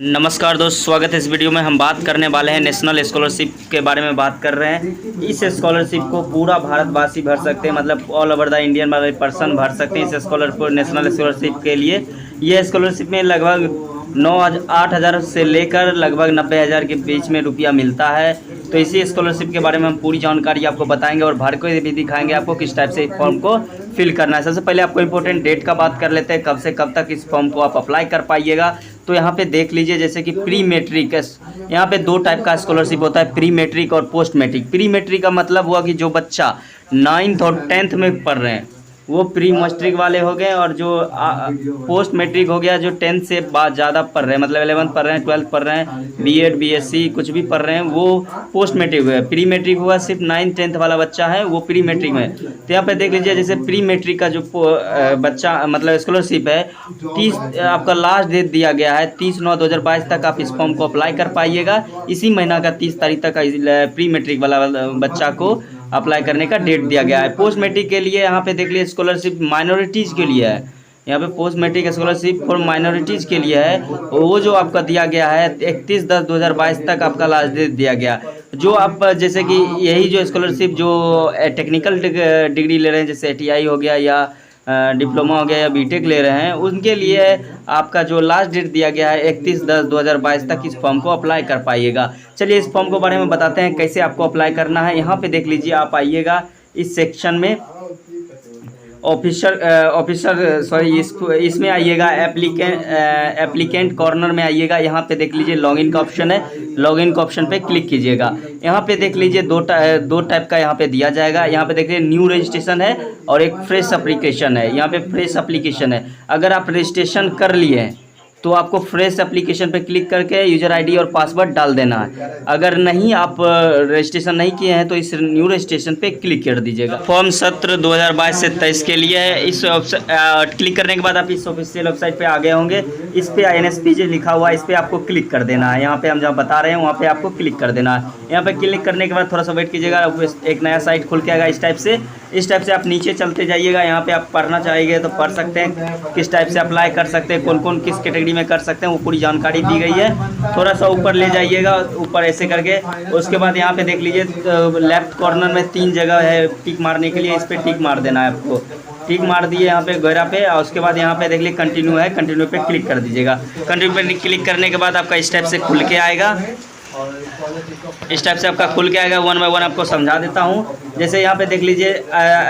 नमस्कार दोस्त, स्वागत है इस वीडियो में। हम बात करने वाले हैं नेशनल स्कॉलरशिप के बारे में बात कर रहे हैं। इस स्कॉलरशिप को पूरा भारतवासी भर सकते हैं, मतलब ऑल ओवर द इंडियन वाले पर्सन भर सकते हैं इस स्कॉलरशिप, नेशनल स्कॉलरशिप के लिए। यह स्कॉलरशिप में लगभग 8,000 से लेकर लगभग 90,000 के बीच में रुपया मिलता है। तो इसी स्कॉलरशिप के बारे में हम पूरी जानकारी आपको बताएंगे और भर के भी दिखाएंगे आपको किस टाइप से फॉर्म को फिल करना है। सबसे पहले आपको इंपॉर्टेंट डेट का बात कर लेते हैं, कब से कब तक इस फॉर्म को आप अप्लाई कर पाइएगा। तो यहाँ पे देख लीजिए, जैसे कि प्री मैट्रिक, यहाँ पे दो टाइप का स्कॉलरशिप होता है, प्री मैट्रिक और पोस्ट मैट्रिक। प्री मैट्रिक का मतलब हुआ कि जो बच्चा 9th और 10th में पढ़ रहे हैं वो प्री मैट्रिक वाले हो गए, और जो पोस्ट मैट्रिक हो गया जो 10th से बाद ज़्यादा पढ़ रहे हैं, मतलब 11th पढ़ रहे हैं, 12th पढ़ रहे हैं, बीएड बीएससी कुछ भी पढ़ रहे हैं, वो पोस्ट मैट्रिक हुआ है। प्री मैट्रिक हुआ सिर्फ 9th 10th वाला बच्चा है, वो प्री मैट्रिक में। तो यहाँ पे देख लीजिए, जैसे प्री मैट्रिक का जो बच्चा मतलब स्कॉलरशिप है, 30 आपका लास्ट डेट दिया गया है, 30/9/2022 तक आप इस फॉर्म को अप्लाई कर पाइएगा। इसी महीना का 30 तारीख तक प्री मैट्रिक वाला बच्चा को अप्लाई करने का डेट दिया गया है। पोस्ट मैट्रिक के लिए यहाँ पे देख लीजिए, स्कॉलरशिप माइनॉरिटीज़ के लिए है। यहाँ पे post matric scholarship for minorities के लिए है। वो जो आपका दिया गया है 31/10/2022 तक आपका लास्ट डेट दिया गया। जो आप जैसे कि यही जो स्कॉलरशिप जो टेक्निकल डिग्री ले रहे हैं, जैसे ITI हो गया या डिप्लोमा हो गया या बीटेक ले रहे हैं, उनके लिए आपका जो लास्ट डेट दिया गया है 31/10/2022 तक इस फॉर्म को अप्लाई कर पाइएगा। चलिए इस फॉर्म के बारे में बताते हैं कैसे आपको अप्लाई करना है। यहाँ पे देख लीजिए, आप आइएगा इस सेक्शन में, इसमें आइएगा, एप्लीकेंट कॉर्नर में आइएगा। यहाँ पे देख लीजिए लॉगिन का ऑप्शन है, लॉगिन का ऑप्शन पे क्लिक कीजिएगा। यहाँ पे देख लीजिए दो टाइप का यहाँ पे दिया जाएगा। यहाँ पे देख लीजिए न्यू रजिस्ट्रेशन है और एक फ्रेश एप्लीकेशन है। यहाँ पे फ्रेश एप्लीकेशन है। अगर आप रजिस्ट्रेशन कर लिए हैं तो आपको फ्रेश एप्लीकेशन पे क्लिक करके यूज़र ID और पासवर्ड डाल देना है। अगर नहीं, आप रजिस्ट्रेशन नहीं किए हैं तो इस न्यू रजिस्ट्रेशन पे क्लिक कर दीजिएगा। फॉर्म सत्र 2022 से 23 के लिए है। इस क्लिक करने के बाद आप इस ऑफिशियल वेबसाइट पे आ गए होंगे। इस पे INSPJ लिखा हुआ है, इस पर आपको क्लिक कर देना है। यहाँ पे हम जहाँ बता रहे हैं वहाँ पे आपको क्लिक कर देना है। यहाँ पे क्लिक करने के बाद थोड़ा सा वेट कीजिएगा, एक नया साइट खुल के आएगा इस टाइप से आप नीचे चलते जाइएगा। यहाँ पे आप पढ़ना चाहेंगे तो पढ़ सकते हैं, किस टाइप से अप्लाई कर सकते हैं, कौन कौन किस कैटेगरी में कर सकते हैं, वो पूरी जानकारी दी गई है। थोड़ा सा ऊपर ले जाइएगा, ऊपर ऐसे करके। उसके बाद यहाँ पे देख लीजिए लेफ्ट कॉर्नर में 3 जगह है टिक मारने के लिए, इस पर टिक मार देना है आपको। टिक मार दिए यहाँ पे गहरा पे, और उसके बाद यहाँ पे देख लीजिए कंटिन्यू है, कंटिन्यू पे क्लिक कर दीजिएगा। कंटिन्यू पे क्लिक करने के बाद आपका इस टाइप से खुल के आएगा, इस टाइप से आपका खुल के आएगा। 1 बाय 1 आपको समझा देता हूँ। जैसे यहाँ पे देख लीजिए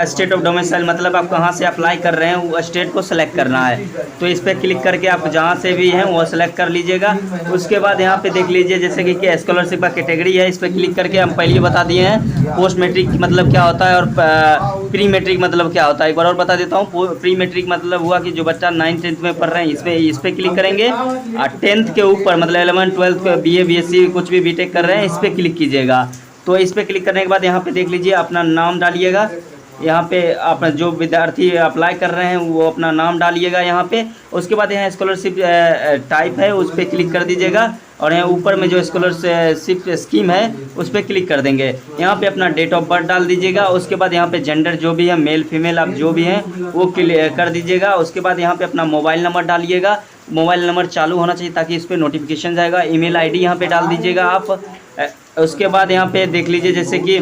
स्टेट ऑफ डोमिसाइल, मतलब आप कहाँ से अप्लाई कर रहे हैं वो स्टेट को सेलेक्ट करना है। तो इस पर क्लिक करके आप जहाँ से भी हैं वो सेलेक्ट कर लीजिएगा। उसके बाद यहाँ पे देख लीजिए, जैसे कि स्कॉलरशिप का कैटेगरी है, इस पर क्लिक करके हम पहले बता दिए हैं पोस्ट मैट्रिक मतलब क्या होता है और प्री मैट्रिक मतलब क्या होता है। एक बार और बता देता हूँ। प्री मैट्रिक मतलब हुआ कि जो बच्चा 9th 10th में पढ़ रहे हैं, इस पर क्लिक करेंगे। और 10th के ऊपर मतलब 11th 12th BA BSc कुछ भी बीटेक कर रहे हैं, इस पर क्लिक कीजिएगा। तो इस पर क्लिक करने के बाद यहाँ पे देख लीजिए अपना नाम डालिएगा। यहाँ पे आप जो विद्यार्थी अप्लाई कर रहे हैं वो अपना नाम डालिएगा यहाँ पे। उसके बाद यहाँ स्कॉलरशिप टाइप है, उस पर क्लिक कर दीजिएगा, और यहाँ ऊपर में जो स्कॉलरशिप स्कीम है उस पर क्लिक कर देंगे। यहाँ पे अपना डेट ऑफ बर्थ डाल दीजिएगा। उसके बाद यहाँ पे जेंडर जो भी है, मेल फीमेल आप जो भी हैं वो क्लियर कर दीजिएगा। उसके बाद यहाँ पे अपना मोबाइल नंबर डालिएगा। मोबाइल नंबर चालू होना चाहिए ताकि इस पर नोटिफिकेशन जाएगा। ईमेल ID यहाँ पे डाल दीजिएगा आप। उसके बाद यहाँ पे देख लीजिए, जैसे कि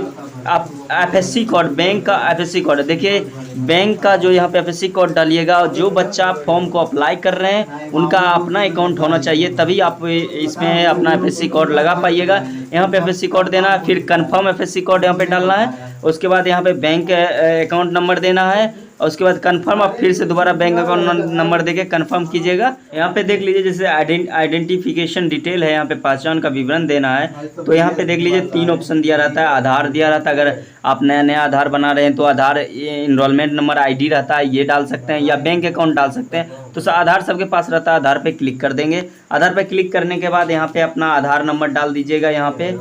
आप FSC कोड, बैंक का FSC कोड, देखिए बैंक का जो यहाँ पे FSC कोड डालिएगा। जो बच्चा फॉर्म को अप्लाई कर रहे हैं उनका अपना अकाउंट होना चाहिए, तभी आप इसमें अपना FSC कोड लगा पाइएगा। यहाँ पे FSC कोड देना है, फिर कंफर्म FSC कोड यहाँ पे डालना है। उसके बाद यहाँ पे बैंक अकाउंट नंबर देना है। और उसके बाद कंफर्म, आप फिर से दोबारा बैंक अकाउंट नंबर देके कंफर्म कीजिएगा। यहाँ पे देख लीजिए, जैसे आइडेंटिफिकेशन डिटेल है, यहाँ पे पहचान का विवरण देना है। तो यहाँ पे देख लीजिए 3 ऑप्शन दिया रहता है। आधार दिया रहता है, अगर आप नया आधार बना रहे हैं तो आधार इनरोलमेंट नंबर ID रहता है, ये डाल सकते हैं, या बैंक अकाउंट डाल सकते हैं। तो आधार सबके पास रहता है, आधार पे क्लिक कर देंगे। आधार पे क्लिक करने के बाद यहाँ पे अपना आधार नंबर डाल दीजिएगा, यहाँ पे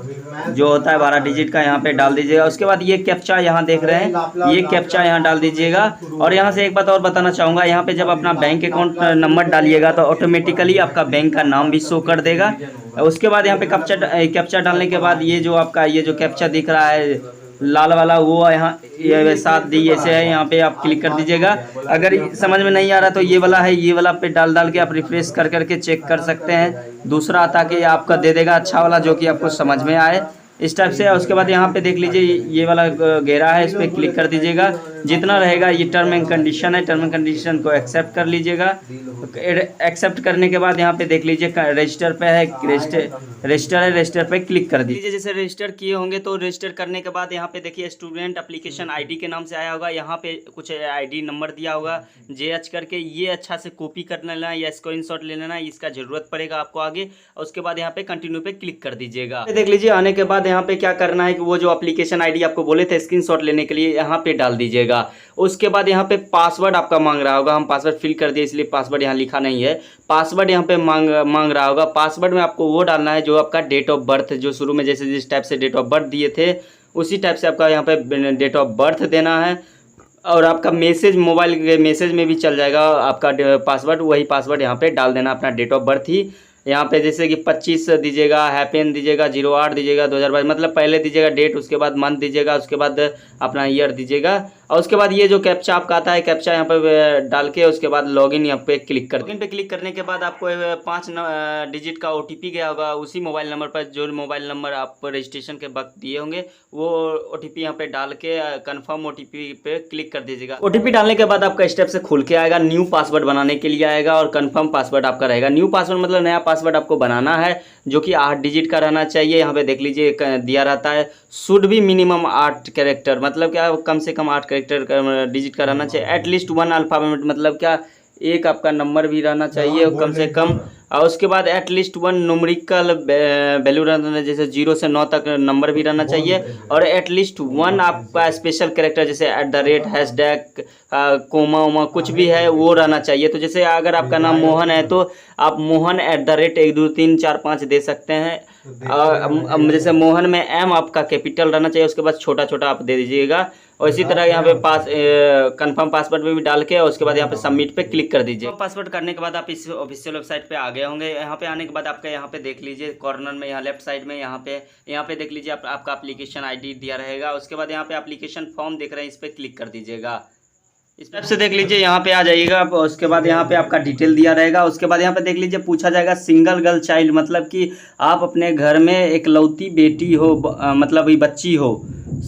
जो होता है 12 डिजिट का, यहाँ पे डाल दीजिएगा। उसके बाद ये कैप्चा यहाँ देख रहे हैं, ये कैप्चा यहाँ डाल दीजिएगा। और यहाँ से एक बात और बताना चाहूँगा, यहाँ पे जब अपना बैंक अकाउंट नंबर डालिएगा तो ऑटोमेटिकली आपका बैंक का नाम भी शो कर देगा। उसके बाद यहाँ पे कैप्चा डालने के बाद ये जो आपका ये जो कैप्चा दिख रहा है लाल वाला वो यहाँ ये 7D ऐसे है, यहाँ पे आप क्लिक कर दीजिएगा। अगर समझ में नहीं आ रहा तो ये वाला है, ये वाला पे डाल के आप रिफ्रेश कर करके चेक कर सकते हैं। दूसरा आता कि आपका दे देगा अच्छा वाला जो कि आपको समझ में आए इस टाइप से। उसके बाद यहाँ पे देख लीजिए ये वाला घेरा है, इस पर क्लिक कर दीजिएगा। जितना रहेगा ये टर्म एंड कंडीशन है, टर्म एंड कंडीशन को एक्सेप्ट कर लीजिएगा। एक्सेप्ट करने के बाद यहाँ पे देख लीजिए रजिस्टर पे है, रजिस्टर है, रजिस्टर पे क्लिक कर दीजिए। जैसे रजिस्टर किए होंगे तो रजिस्टर करने के बाद यहाँ पे देखिए स्टूडेंट एप्लीकेशन आईडी के नाम से आया होगा, यहाँ पे कुछ आईडी नंबर दिया होगा JH करके। ये अच्छा से कॉपी कर लेना या स्क्रीनशॉट ले लेना, इसका जरूरत पड़ेगा आपको आगे। और उसके बाद यहाँ पे कंटिन्यू पे क्लिक कर दीजिएगा। देख लीजिए आने के बाद यहाँ पे क्या करना है कि वो जो एप्लीकेशन आईडी आपको बोले थे स्क्रीनशॉट लेने के लिए यहाँ पे डाल दीजिएगा। उसके बाद यहाँ पे पासवर्ड आपका मांग रहा होगा, हम पासवर्ड फिल कर दिए इसलिए पासवर्ड यहाँ लिखा नहीं है। पासवर्ड यहाँ पे मांग रहा होगा। पासवर्ड में आपको वो डालना है जो आपका डेट ऑफ बर्थ, जो शुरू में जैसे जिस टाइप से डेट ऑफ बर्थ दिए थे उसी टाइप से आपका यहाँ पे डेट ऑफ बर्थ देना है। और आपका मैसेज मोबाइल के मैसेज में भी चल जाएगा आपका पासवर्ड, वही पासवर्ड यहाँ पे डाल देना, अपना डेट ऑफ बर्थ ही। यहाँ पे जैसे कि 25 दीजिएगा, हैपेन दीजिएगा, 08 दीजिएगा 2022, मतलब पहले दीजिएगा डेट, उसके बाद मंथ दीजिएगा, उसके बाद अपना ईयर दीजिएगा। और उसके बाद ये जो कैप्चा आपका आता है, कैप्चा यहाँ पे डाल के उसके बाद लॉगिन यहाँ पे क्लिक कर। लॉगिन पे क्लिक करने के बाद आपको 5 डिजिट का OTP गया होगा उसी मोबाइल नंबर पर, जो मोबाइल नंबर आप रजिस्ट्रेशन के वक्त दिए होंगे वो OTP यहाँ पे डाल के कन्फर्म OTP पे क्लिक कर दीजिएगा। OTP डालने के बाद आपका स्टेप से खुल के आएगा, न्यू पासवर्ड बनाने के लिए आएगा और कन्फर्म पासवर्ड आपका रहेगा। न्यू पासवर्ड मतलब नया पासवर्ड आपको बनाना है जो कि 8 डिजिट का रहना चाहिए। यहाँ पे देख लीजिए दिया रहता है शुड भी मिनिमम 8 कैरेक्टर, मतलब क्या कम से कम 8 कैरेक्टर डिजिट का रहना चाहिए। एटलीस्ट 1 अल्फाबेट, मतलब क्या एक आपका नंबर भी रहना चाहिए कम से कम। और उसके बाद एटलीस्ट 1 न्यूमेरिकल वैल्यू रहना, जैसे 0 से 9 तक नंबर भी रहना चाहिए। और एटलीस्ट 1 आपका स्पेशल कैरेक्टर जैसे @ हैशटैग कोमा वोमा कुछ भी है वो रहना चाहिए। तो जैसे अगर आपका नाम मोहन है तो आप मोहन @ 1 2 3 4 5 दे सकते हैं। जैसे मोहन में M आपका कैपिटल रहना चाहिए, उसके बाद छोटा छोटा आप दे दीजिएगा। और इसी तरह यहाँ पे कंफर्म पासवर्ड में भी डाल के और उसके बाद यहाँ पे सबमिट पे क्लिक कर दीजिए। पासवर्ड करने के बाद आप इस ऑफिशियल वेबसाइट पे आ गए होंगे। यहाँ पे आने के बाद आपका यहाँ पे देख लीजिए कॉर्नर में यहाँ लेफ्ट साइड में यहाँ पे देख लीजिए आपका एप्लीकेशन आईडी दिया रहेगा। उसके बाद यहाँ पे एप्लीकेशन फॉर्म देख रहे हैं, इस पर क्लिक कर दीजिएगा। इस टाइप से देख लीजिए यहाँ पे आ जाइएगा। उसके बाद यहाँ पे आपका डिटेल दिया रहेगा। उसके बाद यहाँ पे देख लीजिए पूछा जाएगा सिंगल गर्ल चाइल्ड, मतलब कि आप अपने घर में इकलौती बेटी हो, मतलब बच्ची हो,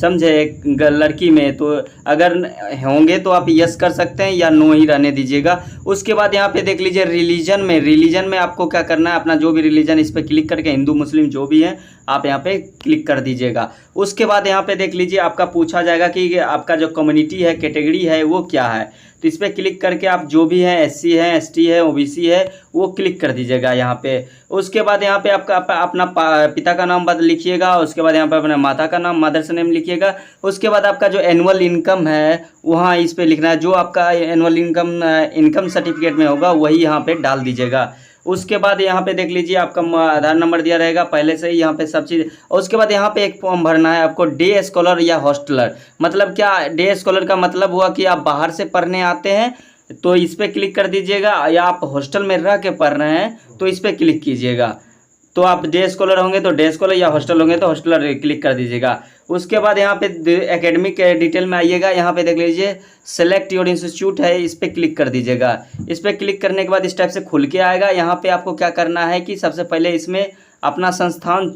समझे, एक लड़की में। तो अगर होंगे तो आप यस कर सकते हैं या नो ही रहने दीजिएगा। उसके बाद यहाँ पे देख लीजिए रिलीजन में आपको क्या करना है, अपना जो भी रिलीजन इस पर क्लिक करके हिंदू मुस्लिम जो भी है आप यहाँ पे क्लिक कर दीजिएगा। उसके बाद यहाँ पे देख लीजिए आपका पूछा जाएगा कि आपका जो कम्युनिटी है, कैटेगरी है वो क्या है। तो इस पर क्लिक करके आप जो भी है SC है, ST है, OBC है वो क्लिक कर दीजिएगा यहाँ पे। उसके बाद यहाँ पे आपका अपना पिता का नाम लिखिएगा। उसके बाद यहाँ पे अपने माता का नाम, मदर्स नेम लिखिएगा। उसके बाद आपका जो एनुअल इनकम है वहाँ इस पर लिखना है, जो आपका एनुअल इनकम सर्टिफिकेट में होगा वही यहाँ पे डाल दीजिएगा। उसके बाद यहाँ पे देख लीजिए आपका आधार नंबर दिया रहेगा पहले से ही यहाँ पे सब चीज़। और उसके बाद यहाँ पे एक फॉर्म भरना है आपको, डे स्कॉलर या हॉस्टलर। मतलब क्या, डे स्कॉलर का मतलब हुआ कि आप बाहर से पढ़ने आते हैं तो इस पर क्लिक कर दीजिएगा, या आप हॉस्टल में रह के पढ़ रहे हैं तो इस पर क्लिक कीजिएगा। तो आप डे स्कॉलर होंगे तो डे स्कॉलर, या हॉस्टल होंगे तो हॉस्टलर क्लिक कर दीजिएगा। उसके बाद यहाँ पे एकेडमिक डिटेल में आइएगा। यहाँ पे देख लीजिए सेलेक्ट योर इंस्टीट्यूट है, इस पर क्लिक कर दीजिएगा। इस पर क्लिक करने के बाद इस टाइप से खुल के आएगा। यहाँ पे आपको क्या करना है कि सबसे पहले इसमें अपना संस्थान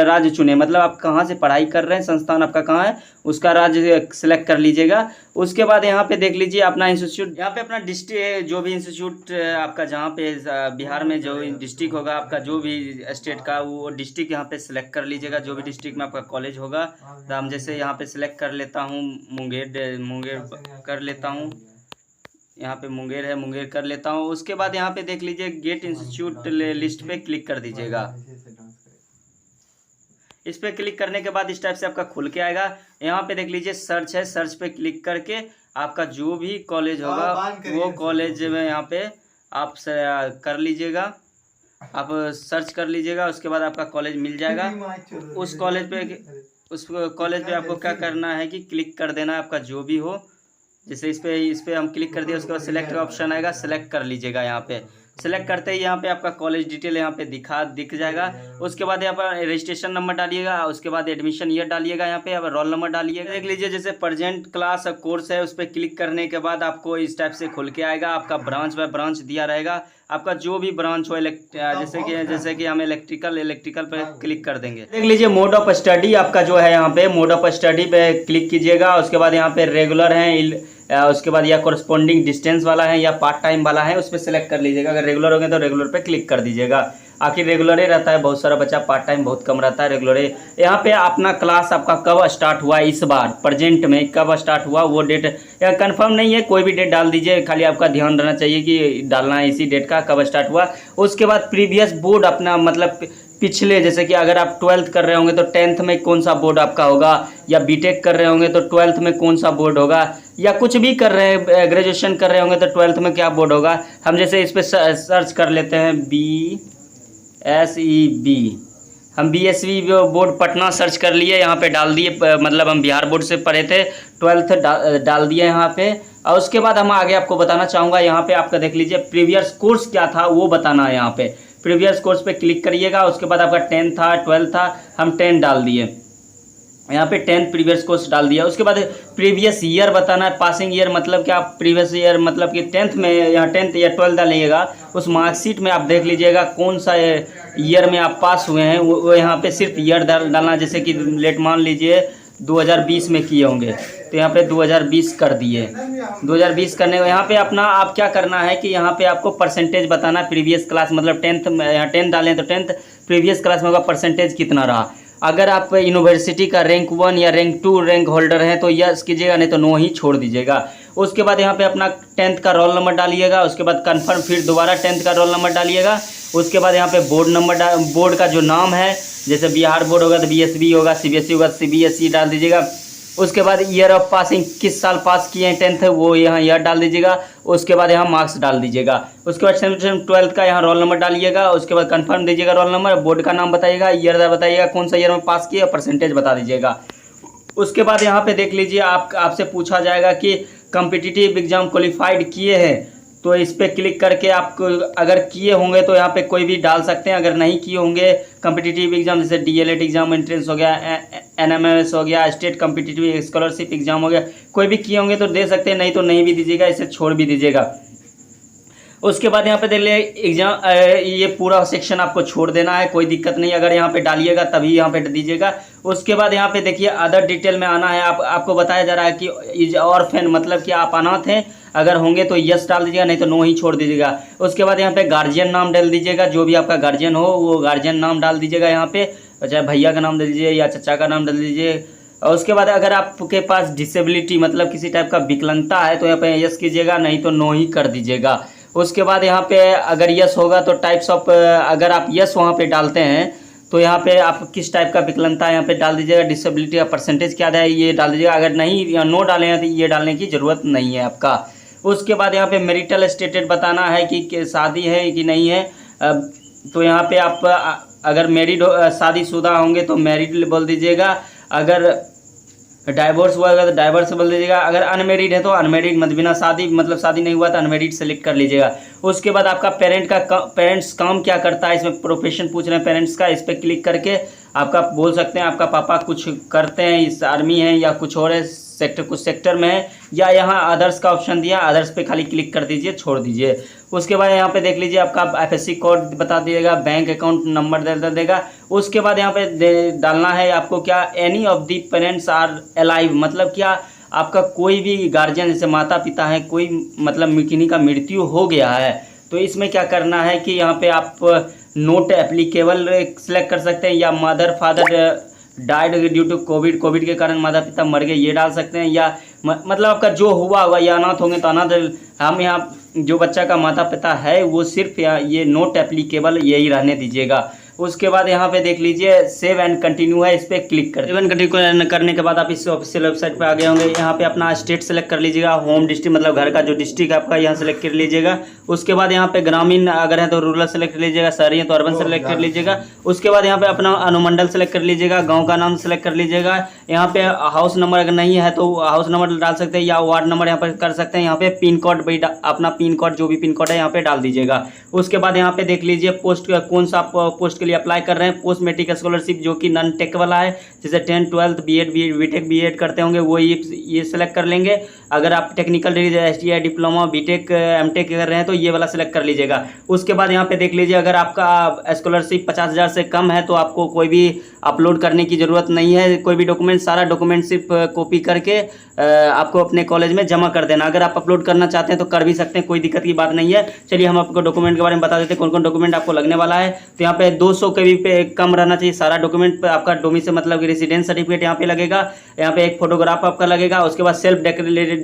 राज्य चुने, मतलब आप कहाँ से पढ़ाई कर रहे हैं, संस्थान आपका कहाँ है उसका राज्य सेलेक्ट कर लीजिएगा। उसके बाद यहाँ पे देख लीजिए अपना इंस्टीट्यूट, यहाँ पे अपना डिस्ट्रिक्ट, जो भी इंस्टीट्यूट आपका जहाँ पे बिहार में जो डिस्ट्रिक्ट होगा आपका, जो भी स्टेट का वो डिस्ट्रिक्ट यहाँ पे सिलेक्ट कर लीजिएगा, जो भी डिस्ट्रिक्ट में आपका कॉलेज होगा। तो हम जैसे यहाँ पे सिलेक्ट कर लेता हूँ मुंगेर कर लेता हूँ, यहाँ पे मुंगेर है, मुंगेर कर लेता हूँ। उसके बाद यहाँ पे देख लीजिए गेट इंस्टीट्यूट लिस्ट पे क्लिक कर दीजिएगा। इस पे क्लिक करने के बाद इस टाइप से आपका खुल के आएगा। यहाँ पे देख लीजिए सर्च है, सर्च पे क्लिक करके आपका जो भी कॉलेज होगा वो कॉलेज में यहाँ पे आप कर लीजिएगा, आप सर्च कर लीजिएगा। उसके बाद आपका कॉलेज मिल जाएगा। उस कॉलेज पे आपको क्या करना है कि क्लिक कर देना है आपका जो भी हो। जैसे इस पे हम क्लिक कर दिया, उसके बाद सिलेक्ट का ऑप्शन आएगा, सेलेक्ट कर लीजिएगा। यहाँ पे सेलेक्ट करते ही यहाँ पे आपका कॉलेज डिटेल यहाँ पे दिख जाएगा। उसके बाद यहाँ पर रजिस्ट्रेशन नंबर डालिएगा, उसके बाद एडमिशन ईयर डालिएगा, यहाँ पे अब रोल नंबर डालिएगा। देख लीजिए जैसे प्रेजेंट क्लास कोर्स है, उस पर क्लिक करने के बाद आपको इस टाइप से खुल के आएगा। आपका ब्रांच बाय ब्रांच दिया रहेगा, आपका जो भी ब्रांच हो जैसे कि हम इलेक्ट्रिकल पे क्लिक कर देंगे। देख लीजिए मोड ऑफ स्टडी आपका जो है, यहाँ पे मोड ऑफ स्टडी पे क्लिक कीजिएगा। उसके बाद यहाँ पे रेगुलर है, उसके बाद या कोरस्पॉन्डिंग डिस्टेंस वाला है या पार्ट टाइम वाला है, उस पर सेलेक्ट कर लीजिएगा। अगर रेगुलर हो गए तो रेगुलर पे क्लिक कर दीजिएगा। आखिर रेगुलर ही रहता है, बहुत सारा बच्चा पार्ट टाइम बहुत कम रहता है, रेगुलर ही। यहाँ पे अपना क्लास आपका कब स्टार्ट हुआ, इस बार प्रेजेंट में कब स्टार्ट हुआ वो डेट या कंफर्म नहीं है, कोई भी डेट डाल दीजिए, खाली आपका ध्यान रहना चाहिए कि डालना है इसी डेट का कब स्टार्ट हुआ। उसके बाद प्रीवियस बोर्ड अपना मतलब पिछले, जैसे कि अगर आप 12th कर रहे होंगे तो 10th में कौन सा बोर्ड आपका होगा, या बीटेक कर रहे होंगे तो 12th में कौन सा बोर्ड होगा, या कुछ भी कर रहे हैं ग्रेजुएशन कर रहे होंगे तो 12th में क्या बोर्ड होगा। हम जैसे इस पर सर्च कर लेते हैं BSEB, हम BSEB बोर्ड पटना सर्च कर लिए, यहाँ पे डाल दिए, मतलब हम बिहार बोर्ड से पढ़े थे, 12th डाल दिए यहाँ पे। और उसके बाद हम आगे आपको बताना चाहूँगा, यहाँ पे आपका देख लीजिए प्रीवियस कोर्स क्या था वो बताना है। यहाँ पे प्रीवियस कोर्स पे क्लिक करिएगा। उसके बाद आपका 10 था 12 था, हम 10 डाल दिए, यहाँ पे 10 प्रीवियस कोर्स डाल दिया। उसके बाद प्रीवियस ईयर बताना है, पासिंग ईयर मतलब क्या, प्रीवियस ईयर मतलब कि 10th में, यहाँ 10th या 12 डालिएगा। उस मार्कशीट में आप देख लीजिएगा कौन सा ईयर में आप पास हुए हैं, वो यहाँ पे सिर्फ ईयर डालना। जैसे कि लेट मान लीजिए 2020 में किए होंगे तो यहाँ पे 2020 कर दिए। 2020 करने को यहाँ पे अपना आप क्या करना है कि यहाँ पे आपको परसेंटेज बताना है, प्रीवियस क्लास मतलब 10th में, यहाँ 10 डालें तो 10th प्रीवियस क्लास में होगा, परसेंटेज कितना रहा। अगर आप यूनिवर्सिटी का रैंक 1 या रैंक 2 रैंक होल्डर हैं तो यस कीजिएगा, नहीं तो नो ही छोड़ दीजिएगा। उसके बाद यहाँ पे अपना 10th का रोल नंबर डालिएगा। उसके बाद कंफर्म, फिर दोबारा 10th का रोल नंबर डालिएगा। उसके बाद यहाँ पे बोर्ड नंबर बोर्ड का जो नाम है, जैसे बिहार बोर्ड होगा तो BSB होगा, CBSE होगा CBSE डाल दीजिएगा। उसके बाद ईयर ऑफ पासिंग, किस साल पास किए हैं 10th वो यहाँ ईयर डाल दीजिएगा। उसके बाद यहाँ मार्क्स डाल दीजिएगा। उसके बाद 12th का यहाँ रोल नंबर डालिएगा। उसके बाद कंफर्म दीजिएगा रोल नंबर, बोर्ड का नाम बताइएगा, ईयर बताइएगा कौन सा ईयर में पास किया, परसेंटेज बता दीजिएगा। उसके बाद यहाँ पे देख लीजिए आपसे पूछा जाएगा कि कॉम्पिटिटिव एग्जाम क्वालिफाइड किए हैं, तो इस पर क्लिक करके आप अगर किए होंगे तो यहाँ पे कोई भी डाल सकते हैं। अगर नहीं किए होंगे कॉम्पिटिटिव एग्जाम, जैसे DLED एग्जाम एंट्रेंस हो गया, NMS हो गया, स्टेट कॉम्पिटिटिव स्कॉलरशिप एग्जाम हो गया, कोई भी किए होंगे तो दे सकते हैं, नहीं तो नहीं भी दीजिएगा, इसे छोड़ भी दीजिएगा। उसके बाद यहाँ पे देख लीजिए एग्जाम, ये पूरा सेक्शन आपको छोड़ देना है, कोई दिक्कत नहीं, अगर यहाँ पे डालिएगा तभी यहाँ पे दीजिएगा। उसके बाद यहाँ पे देखिए अदर डिटेल में आना है। आपको बताया जा रहा है कि इज ऑर्फन मतलब कि आप अनाथ हैं, अगर होंगे तो यस डाल दीजिएगा, नहीं तो नो ही छोड़ दीजिएगा। उसके बाद यहाँ पे गार्जियन नाम डाल दीजिएगा, जो भी आपका गार्जियन हो वो गार्जियन नाम डाल दीजिएगा यहाँ पे, चाहे भैया का नाम डाल दीजिए या चचा का नाम डाल दीजिए। और उसके बाद अगर आपके पास डिसेबिलिटी मतलब किसी टाइप का विकलांगता है तो यहाँ पे यस कीजिएगा, नहीं तो नो ही कर दीजिएगा। उसके बाद यहाँ पे अगर यस होगा तो टाइप्स ऑफ, अगर आप यस वहाँ पे डालते हैं तो यहाँ पे आप किस टाइप का विकलांगता है यहाँ पे डाल दीजिएगा, डिसेबिलिटी का परसेंटेज क्या है ये डाल दीजिएगा। अगर नहीं या नो डाले हैं तो ये डालने की ज़रूरत नहीं है आपका। उसके बाद यहाँ पे मैरिटल स्टेटस बताना है कि शादी है कि नहीं है। तो यहाँ पे आप अगर मैरिड शादीशुदा होंगे तो मैरिड बोल दीजिएगा, अगर डाइवोर्स हुआ तो डाइवोर्स बोल दीजिएगा, अगर अनमेरिड है तो अनमेरिड, मतलब बिना शादी मतलब शादी नहीं हुआ तो अनमेरिड सेलेक्ट कर लीजिएगा। उसके बाद आपका पेरेंट्स काम क्या करता है, इसमें प्रोफेशन पूछ रहे हैं पेरेंट्स का, इस पर क्लिक करके आपका बोल सकते हैं आपका पापा कुछ करते हैं, इस आर्मी है या कुछ और है सेक्टर, कुछ सेक्टर में है, या यहाँ अदर्स का ऑप्शन दिया, अदर्स पे खाली क्लिक कर दीजिए, छोड़ दीजिए। उसके बाद यहाँ पे देख लीजिए आपका FSC कोड बता दीजिएगा, बैंक अकाउंट नंबर दे देगा। उसके बाद यहाँ पे डालना है आपको क्या, any of the parents are alive, मतलब क्या आपका कोई भी गार्जियन जैसे माता पिता है, कोई मतलब किन्हीं का मृत्यु हो गया है तो इसमें क्या करना है कि यहाँ पे आप नोट एप्लीकेबल सेलेक्ट कर सकते हैं, या mother father died due to Covid के कारण माता पिता मर गए ये डाल सकते हैं, या मतलब आपका जो हुआ होगा, या अनाथ होंगे तो अनाथ, हम यहाँ जो बच्चा का माता पिता है वो सिर्फ ये नोट एप्लीकेबल यही रहने दीजिएगा। उसके बाद यहाँ पे देख लीजिए सेव एंड कंटिन्यू है, इस पर क्लिक कर, सेव एंड कंटिन्यू करने के बाद आप इस ऑफिशियल वेबसाइट पे आ गए होंगे। यहाँ पे अपना स्टेट सेलेक्ट कर लीजिएगा, होम डिस्ट्रिक्ट मतलब घर का जो डिस्ट्रिक्ट है आपका यहाँ सेलेक्ट कर लीजिएगा। उसके बाद यहाँ पे ग्रामीण अगर है तो रूरल सेलेक्ट कर लीजिएगा, शहरी है तो अर्बन सेलेक्ट कर लीजिएगा। उसके बाद यहाँ पे अपना अनुमंडल सेलेक्ट कर लीजिएगा, गाँव का नाम सेलेक्ट कर लीजिएगा, यहाँ पे हाउस नंबर अगर नहीं है तो हाउस नंबर डाल सकते हैं या वार्ड नंबर यहाँ पर कर सकते हैं। यहाँ पे पिन कोड भी अपना पिन कोड जो भी पिन कोड है यहाँ पे डाल दीजिएगा। उसके बाद यहाँ पे देख लीजिए पोस्ट कौन सा पोस्ट के लिए अप्लाई कर रहे हैं। पोस्ट मेट्रिक स्कॉलरशिप जो कि नॉन टेक वाला है, जैसे 10th 12th BEd BTech BEd करते होंगे वो ये सेलेक्ट कर लेंगे। अगर आप technical degree STI diploma B Tech M Tech कर रहे हैं तो ये वाला सेलेक्ट कर लीजिएगा। उसके बाद यहाँ पे देख लीजिए अगर आपका स्कॉलरशिप 50,000 से कम है तो आपको कोई भी अपलोड करने की ज़रूरत नहीं है। कोई भी डॉक्यूमेंट, सारा डॉक्यूमेंट सिर्फ कॉपी करके आपको अपने कॉलेज में जमा कर देना। अगर आप अपलोड करना चाहते हैं तो कर भी सकते हैं, कोई दिक्कत की बात नहीं है। चलिए हम आपको डॉक्यूमेंट के बारे में बता देते हैं कौन कौन डॉक्यूमेंट आपको लगने वाला है। तो यहाँ पे 200 KB पे कम रहना चाहिए सारा डॉक्यूमेंट। आपका डोमी से मतलब कि रेसिडेंस सर्टिफिकेट यहाँ पे लगेगा। यहाँ पे एक फोटोग्राफ आपका लगेगा। उसके बाद सेल्फ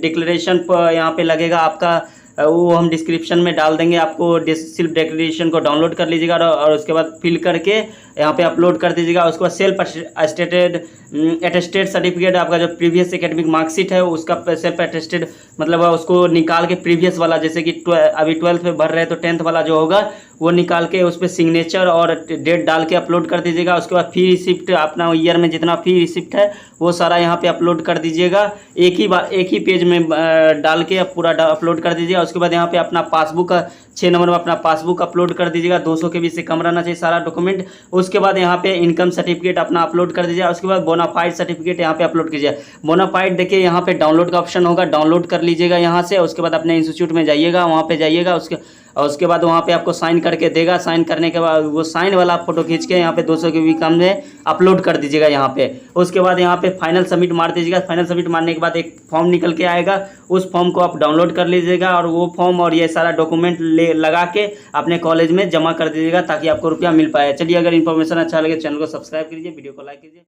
डिक्लेरेशन यहाँ पे लगेगा आपका, वो हम डिस्क्रिप्शन में डाल देंगे। आपको सेल्फ डिक्लेरेशन को डाउनलोड कर लीजिएगा और उसके बाद फिल करके यहाँ पे अपलोड कर दीजिएगा। उसके बाद सेल्फ अटेस्टेड सर्टिफिकेट, आपका जो प्रीवियस एकेडमिक मार्कशीट है उसका सेल्फ अटेस्टेड मतलब उसको निकाल के प्रीवियस वाला, जैसे कि अभी 12th में भर रहे हैं तो 10th वाला जो होगा वो निकाल के उस पर सिग्नेचर और डेट डाल के अपलोड कर दीजिएगा। उसके बाद फी रिसिप्ट, अपना ईयर में जितना फी रिसिप्ट है वो सारा यहाँ पे अपलोड कर दीजिएगा। एक ही पेज में डाल के पूरा अपलोड कर दीजिएगा। उसके बाद यहाँ पे अपना पासबुक 6 नंबर में अपना पासबुक अपलोड कर दीजिएगा। 200 KB से कम रहना चाहिए सारा डॉक्यूमेंट। उसके बाद यहाँ पे इनकम सर्टिफिकेट अपना अपलोड कर दीजिए। उसके बाद बोनाफाइड सर्टिफिकेट यहाँ पे अपलोड कीजिए। बोनाफाइड देखिए यहाँ पे डाउनलोड का ऑप्शन होगा, डाउनलोड कर लीजिएगा यहाँ से। उसके बाद अपने इंस्टीट्यूट में जाइएगा, वहाँ पे जाइएगा। उसके बाद वहाँ पे आपको साइन करके देगा। साइन करने के बाद वो साइन वाला फोटो खींच के यहाँ पे 200 KB कम में अपलोड कर दीजिएगा यहाँ पे। उसके बाद यहाँ पे फाइनल सबमिट मार दीजिएगा। फाइनल सबमिट मारने के बाद एक फॉर्म निकल के आएगा, उस फॉर्म को आप डाउनलोड कर लीजिएगा और वो फॉर्म और ये सारा डॉक्यूमेंट लगा के अपने कॉलेज में जमा कर दीजिएगा ताकि आपको रुपया मिल पाए। चलिए, अगर इन्फॉर्मेशन अच्छा लगे चैनल को सब्सक्राइब कीजिए, वीडियो को लाइक कीजिए।